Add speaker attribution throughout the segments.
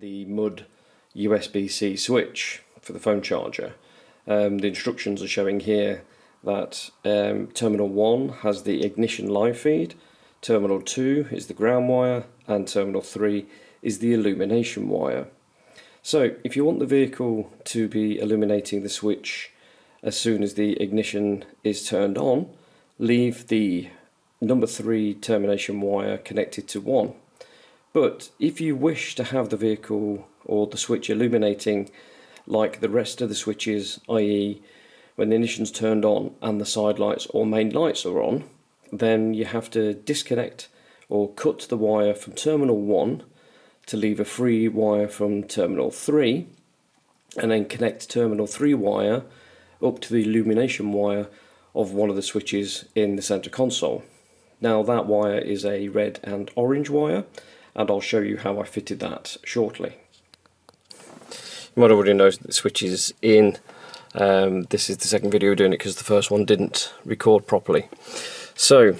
Speaker 1: the mud USB-C switch for the phone charger. The instructions are showing here that terminal 1 has the ignition live feed, terminal 2 is the ground wire, and terminal 3 is the illumination wire. So if you want the vehicle to be illuminating the switch as soon as the ignition is turned on, leave the number 3 termination wire connected to 1. But if you wish to have the vehicle or the switch illuminating like the rest of the switches, i.e. when the ignition's turned on and the side lights or main lights are on, then you have to disconnect or cut the wire from terminal 1 to leave a free wire from terminal 3, and then connect terminal 3 wire up to the illumination wire of one of the switches in the center console. Now that wire is a red and orange wire, and I'll show you how I fitted that shortly. You might already know that the switch is in. This is the second video we're doing it because the first one didn't record properly. So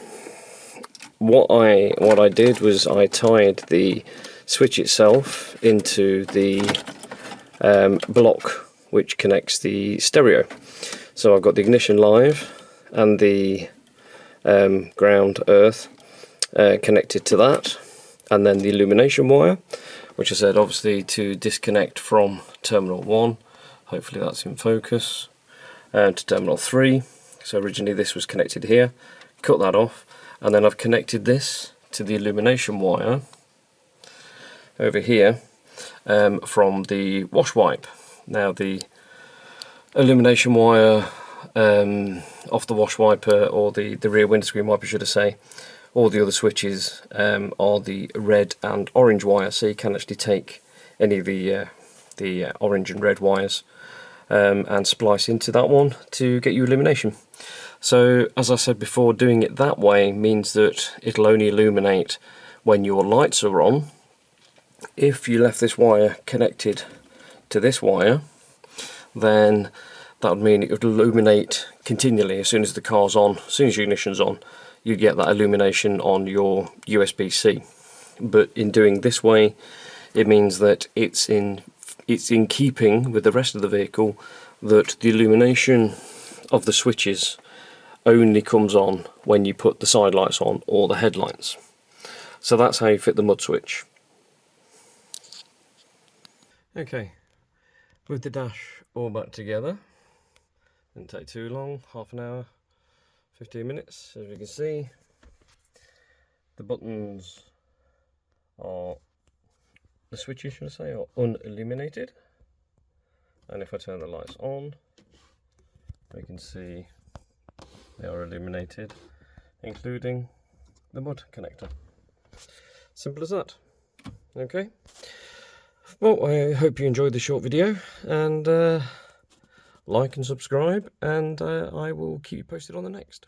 Speaker 1: what I did was I tied the switch itself into the block which connects the stereo. So I've got the ignition live and the ground earth connected to that, and then the illumination wire, which I said obviously to disconnect from terminal 1, hopefully that's in focus, and to terminal 3. So originally this was connected here, cut that off, and then I've connected this to the illumination wire over here from the wash wipe. Now the illumination wire off the wash wiper, or the rear windscreen wiper should I say, all the other switches are the red and orange wire, so you can actually take any of the orange and red wires and splice into that one to get you illumination. So as I said before, doing it that way means that it'll only illuminate when your lights are on. If you left this wire connected to this wire, then that would mean it would illuminate continually as soon as the car's on. As soon as your ignition's on, you get that illumination on your USB-C. But in doing this way, it means that it's in keeping with the rest of the vehicle, that the illumination of the switches only comes on when you put the side lights on or the headlights. So that's how you fit the mud switch. Okay, with the dash all back together, didn't take too long, half an hour, 15 minutes. As you can see, the buttons are, the switches should I say, are unilluminated, and if I turn the lights on, we can see they are illuminated, including the mud connector. Simple as that. Okay. Well, I hope you enjoyed the short video, and like and subscribe, and I will keep you posted on the next.